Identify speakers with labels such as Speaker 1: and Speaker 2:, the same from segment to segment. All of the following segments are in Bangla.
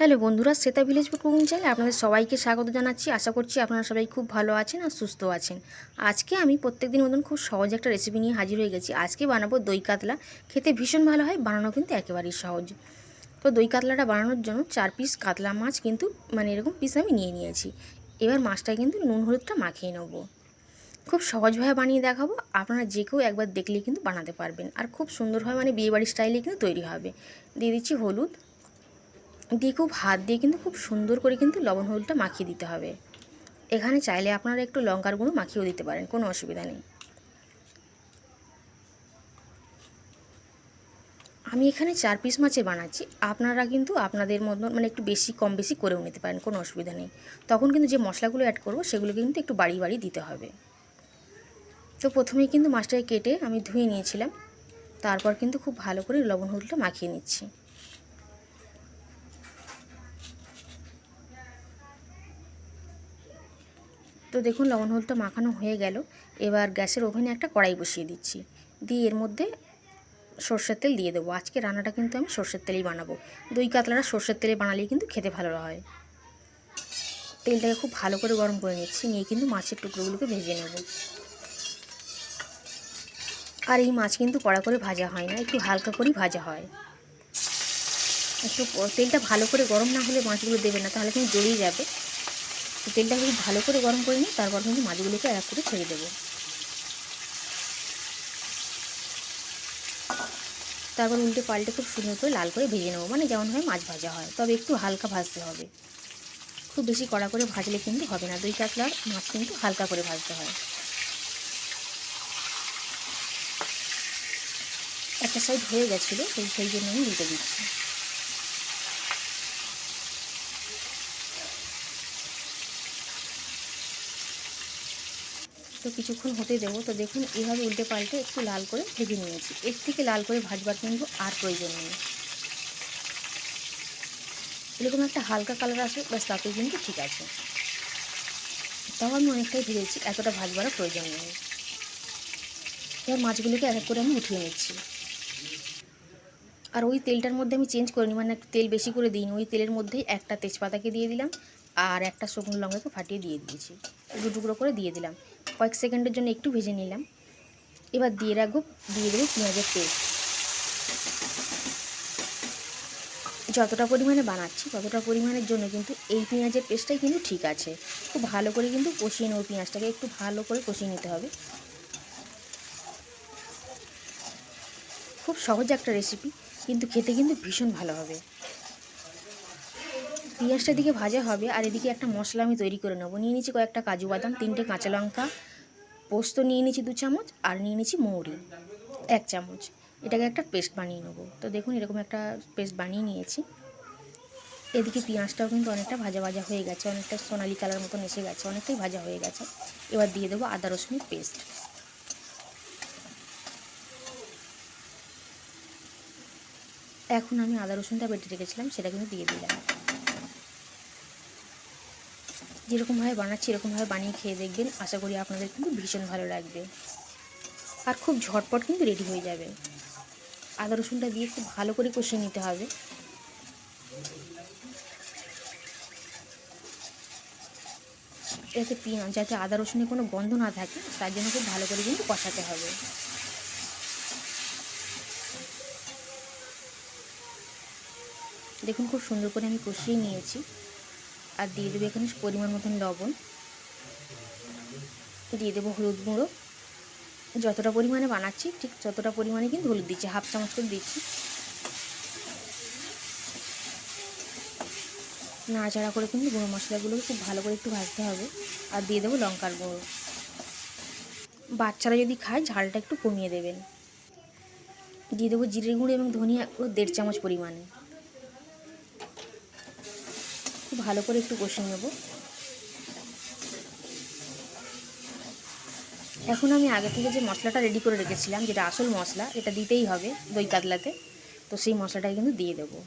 Speaker 1: হ্যালো বন্ধুরা, শ্বেতা ভিলেজ কুকিং চ্যানেলে আপনাদের সবাইকে স্বাগত জানাচ্ছি। আশা করছি আপনারা সবাই খুব ভালো আছেন আর সুস্থ আছেন। আজকে আমি প্রত্যেকদিন মতন খুব সহজ একটা রেসিপি নিয়ে হাজির হয়ে গেছি। আজকে বানাবো দই কাতলা। খেতে ভীষণ ভালো হয়, বানানো কিন্তু একেবারেই সহজ। তো দই কাতলাটা বানানোর জন্য 4 পিস কাতলা মাছ কিন্তু এরকম পিস আমি নিয়ে নিয়েছি। এবার মাছটা কিন্তু নুন হলুদটা মাখিয়ে নেব। খুব সহজভাবে বানিয়ে দেখাবো, আপনারা যে কেউ একবার দেখলেই কিন্তু বানাতে পারবেন। আর খুব সুন্দরভাবে বিয়েবাড়ির স্টাইলে কিন্তু তৈরি হবে। দিয়ে দিচ্ছি হলুদ, দিয়ে খুব হাত দিয়ে কিন্তু খুব সুন্দর করে কিন্তু লবণ হলুদটা মাখিয়ে দিতে হবে। এখানে চাইলে আপনারা একটু লঙ্কার গুঁড়ো মাখিয়েও দিতে পারেন, কোনো অসুবিধা নেই। আমি এখানে 4 পিস মাছে বানাচ্ছি, আপনারা কিন্তু আপনাদের মতন একটু বেশি কম বেশি করেও নিতে পারেন, কোনো অসুবিধা নেই। তখন কিন্তু যে মশলাগুলো অ্যাড করবো সেগুলো কিন্তু একটু বাড়িয়ে বাড়িয়ে দিতে হবে। তো প্রথমেই কিন্তু মাছটাকে কেটে আমি ধুয়ে নিয়েছিলাম, তারপর কিন্তু খুব ভালো করে লবণ হলুদটা মাখিয়ে নিচ্ছি। তো দেখুন লবণ হলুদটা মাখানো হয়ে গেল। এবার গ্যাসের ওভেনে একটা কড়াই বসিয়ে দিচ্ছি, দিয়ে এর মধ্যে সর্ষের তেল দিয়ে দেবো। আজকে রান্নাটা কিন্তু আমি সর্ষের তেলেই বানাবো। দই কাতলাটা সর্ষের তেলে বানালেই কিন্তু খেতে ভালো হয়। তেলটাকে খুব ভালো করে গরম করে নিচ্ছি, নিয়ে কিন্তু মাছের টুকরোগুলোকে ভেজে নেব। আর এই মাছ কিন্তু কড়া করে ভাজা হয় না, একটু হালকা করেই ভাজা হয়। একটু তেলটা ভালো করে গরম না হলে মাছগুলো দেবে না, তাহলে কিন্তু জ্বলিয়ে যাবে। তো তেলটা খুব ভালো করে গরম করে নিই, তারপর কিন্তু মাছগুলোকে এক করে ছেড়ে দেবো। তারপর উল্টে পাল্টে খুব সুন্দর করে লাল করে ভেজে নেবো, যেমনভাবে মাছ ভাজা হয়, তবে একটু হালকা ভাজতে হবে। খুব বেশি কড়া করে ভাজলে কিন্তু হবে না, দই কাতলার মাছ কিন্তু হালকা করে ভাজতে হয়। একটা সাইড হয়ে গেছিলো, সেই জন্য আমি উল্টে দিচ্ছি। তো কিছুক্ষণ হতে দেবো। তো দেখুন এইভাবে উল্টে পাল্টে একটু লাল করে ভেজে নিয়েছি। এর থেকে লাল করে ভাজবার কিন্তু আর প্রয়োজন নেই। এরকম একটা হালকা কালার আসে ব্যাস, তাতেই কিন্তু ঠিক আছে। তাও আমি অনেকটাই ভেজেছি, এতটা ভাজবারও প্রয়োজন নেই। এবার মাছগুলোকে এক এক করে আমি উঠিয়ে নিচ্ছি। আর ওই তেলটার মধ্যে আমি চেঞ্জ করিনি, একটু তেল বেশি করে দিইনি। ওই তেলের মধ্যেই একটা তেজপাতাকে দিয়ে দিলাম, আর একটা শুকনো লঙ্কাকে ফাটিয়ে দিয়ে দিয়েছি, দু টুকরো করে দিয়ে দিলাম। কয়েক সেকেন্ডের জন্য একটু ভেজে নিলাম। এবার দিয়ে দেবো পেঁয়াজের পেস্ট। যতটা পরিমাণে বানাচ্ছি ততটা পরিমাণের জন্য কিন্তু এই পেঁয়াজের পেস্টটাই কিন্তু ঠিক আছে। খুব ভালো করে কিন্তু কষিয়ে নেবো, পেঁয়াজটাকে একটু ভালো করে কষিয়ে নিতে হবে। খুব সহজ একটা রেসিপি, কিন্তু খেতে কিন্তু ভীষণ ভালো হবে। পেঁয়াজটা দিকে ভাজা হবে, আর এদিকে একটা মশলা আমি তৈরি করে নেবো। নিয়ে নিচ্ছি কয়েকটা কাজু বাদাম, 3টে কাঁচা লঙ্কা, পোস্ত নিয়ে নিচ্ছি 2 চামচ, আর নিয়ে নিচ্ছি মৌরি 1 চামচ। এটাকে একটা পেস্ট বানিয়ে নেবো। তো দেখুন এরকম একটা পেস্ট বানিয়ে নিয়েছি। এদিকে পেঁয়াজটাও কিন্তু অনেকটা ভাজা ভাজা হয়ে গেছে, অনেকটা সোনালি কালার মতন এসে গেছে, অনেকটাই ভাজা হয়ে গেছে। এবার দিয়ে দেবো আদা রসুনের পেস্ট। এখন আমি আদা রসুনটা বেটে রেখেছিলাম সেটা কিন্তু দিয়ে দিলাম। যেরকমভাবে বানাচ্ছি এরকমভাবে বানিয়ে খেয়ে দেখবেন, আশা করি আপনাদের কিন্তু ভীষণ ভালো লাগবে। আর খুব ঝটপট কিন্তু রেডি হয়ে যাবে। আদা রসুনটা দিয়ে খুব ভালো করে কষিয়ে নিতে হবে। যাতে আদা রসুনের কোনো গন্ধ না থাকে, তার জন্য খুব ভালো করে কিন্তু কষাতে হবে। দেখুন খুব সুন্দর করে আমি কষিয়ে নিয়েছি। আর দিয়ে দেবো এখানে পরিমাণ মতন লবণ, দিয়ে দেবো হলুদ গুঁড়ো। যতটা পরিমাণে বানাচ্ছি ঠিক ততটা পরিমাণে কিন্তু হলুদ দিচ্ছি, 1/2 চামচ করে দিচ্ছি। নাড়াচাড়া করে কিন্তু গুঁড়ো মশলাগুলোকে খুব ভালো করে একটু ভাজতে হবে। আর দিয়ে দেবো লঙ্কার গুঁড়ো। বাচ্চারা যদি খায় ঝালটা একটু কমিয়ে দেবেন। দিয়ে দেবো জিরের গুঁড়ো এবং ধনিয়া গুঁড়ো 1.5 চামচ পরিমাণে। খুব ভালো করে একটু কষিয়ে নেব। এখন আমি আগে থেকে যে মশলাটা রেডি করে রেখেছিলাম, যেটা আসল মশলা, এটা দিতেই হবে দই কাতলাতে, তো সেই মশলাটা কিন্তু দিয়ে দেবো।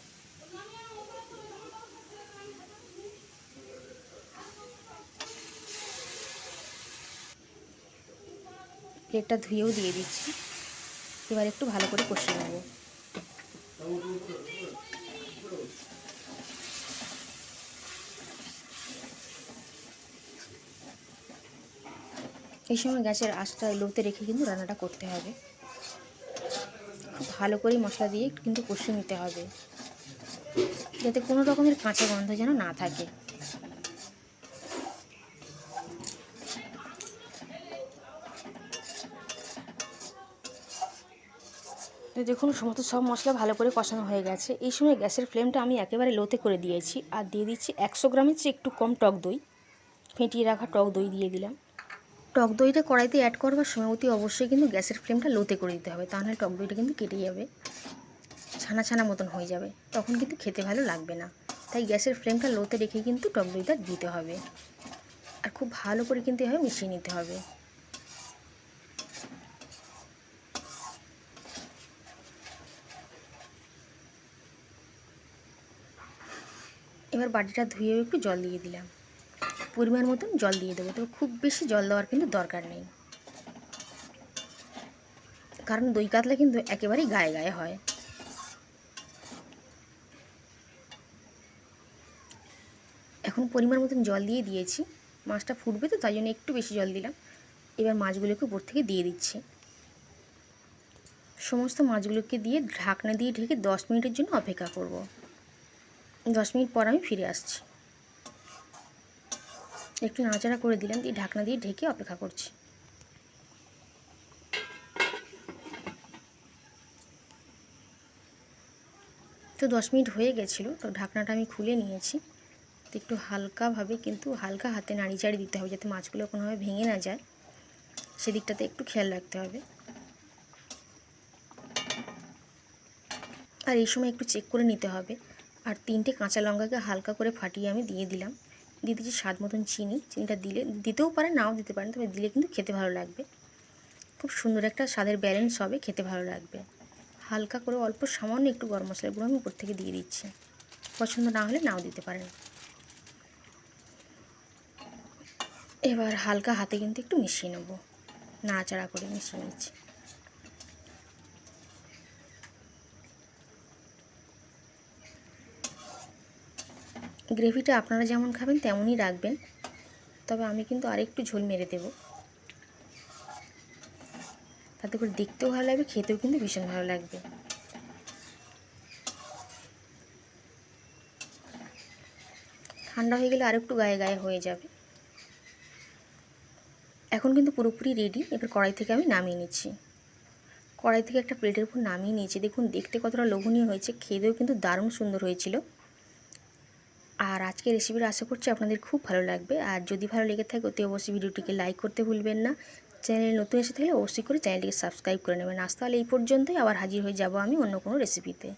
Speaker 1: প্লেটটা ধুয়েও দিয়ে দিচ্ছি। এবার একটু ভালো করে কষিয়ে নেব। এই সময় গ্যাসের আঁচটা লোতে রেখে কিন্তু রান্নাটা করতে হবে। খুব ভালো করে মশলা দিয়ে কিন্তু কষিয়ে নিতে হবে, যাতে কোনো রকমের কাঁচা গন্ধ যেন না থাকে। তো দেখুন সমস্ত সব মশলা ভালো করে কষানো হয়ে গেছে। এই সময় গ্যাসের ফ্লেমটা আমি একেবারে লোতে করে দিয়েছি, আর দিয়ে দিচ্ছি 100 গ্রামের চেয়ে একটু কম টক দই। ফেটিয়ে রাখা টক দই দিয়ে দিলাম। টক দইটা কড়াইতে অ্যাড করবার সময় অতি অবশ্যই কিন্তু গ্যাসের ফ্লেমটা লোতে করে দিতে হবে, তাহলে টক দইটা কিন্তু কেটে যাবে, ছানা ছানা মতন হয়ে যাবে, তখন কিন্তু খেতে ভালো লাগবে না। তাই গ্যাসের ফ্লেমটা লোতে রেখে কিন্তু টক দইটা দিতে হবে, আর খুব ভালো করে কিন্তু এভাবে মিশিয়ে নিতে হবে। এবার বাটিটা ধুয়ে একটু জল দিয়ে দিলাম, পরিমাণ মতন জল দিয়ে দেবো, তবে খুব বেশি জল দেওয়ার কিন্তু দরকার নেই, কারণ দই কাতলা কিন্তু একেবারেই গায়ে গায়ে হয়। এখন পরিমাণ মতন জল দিয়ে দিয়েছি, মাছটা ফুটবে তো তাই জন্য একটু বেশি জল দিলাম। এবার মাছগুলোকে উপর থেকে দিয়ে দিচ্ছি। সমস্ত মাছগুলোকে দিয়ে ঢাকনা দিয়ে ঢেকে 10 মিনিটের জন্য অপেক্ষা করব। 10 মিনিট পর আমি ফিরে আসছি। একটু নাড়াচাড়া করে দিলাম, দিয়ে ঢাকনা দিয়ে ঢেকে অপেক্ষা করছি। তো 10 মিনিট হয়ে গেছিলো, তো ঢাকনাটা আমি খুলে নিয়েছি। তো একটু হালকাভাবে কিন্তু হালকা হাতে নাড়িচাড়ি দিতে হবে, যাতে মাছগুলো কোনোভাবে ভেঙে না যায়, সেদিকটাতে একটু খেয়াল রাখতে হবে। আর এই সময় একটু চেক করে নিতে হবে। আর 3টে কাঁচা লঙ্কাকে হালকা করে ফাটিয়ে আমি দিয়ে দিলাম। দিয়ে দিচ্ছি স্বাদ মতন চিনি। চিনিটা দিতেও পারেন, নাও দিতে পারেন, তবে দিলে কিন্তু খেতে ভালো লাগবে। খুব সুন্দর একটা স্বাদের ব্যালেন্স হবে, খেতে ভালো লাগবে। হালকা করে অল্প সামান্য একটু গরম মশলার গুঁড়ো আমি উপর থেকে দিয়ে দিচ্ছি। পছন্দ না হলে নাও দিতে পারেন। এবার হালকা হাতে কিন্তু একটু মিশিয়ে নেব, নাড়াচাড়া করে মিশিয়ে নিচ্ছি। গ্রেভিটা আপনারা যেমন খাবেন তেমনই রাখবেন, তবে আমি কিন্তু আরেকটু ঝোল মেরে দেব, তাতে করে দেখতেও ভালো লাগবে, খেতেও কিন্তু ভীষণ ভালো লাগবে। ঠান্ডা হয়ে গেলে আরেকটু গায়ে গায়ে হয়ে যাবে। এখন কিন্তু পুরোপুরি রেডি। এবার কড়াই থেকে আমি নামিয়ে নিচ্ছি। কড়াই থেকে একটা প্লেটের উপর নামিয়ে নিয়েছি। দেখুন দেখতে কতটা লোভনীয় হয়েছে, খেতেও কিন্তু দারুণ সুন্দর হয়েছিল। আর আজকের রেসিপিটা আশা করছি আপনাদের খুব ভালো লাগবে। আর যদি ভালো লেগে থাকে অতি অবশ্যই ভিডিওটিকে লাইক করতে ভুলবেন না। চ্যানেলে নতুন এসে থাকলে অবশ্যই করে চ্যানেলটিকে সাবস্ক্রাইব করে নেবেন। আজ তাহলে এই পর্যন্তই, আবার হাজির হয়ে যাব আমি অন্য কোনো রেসিপিতে।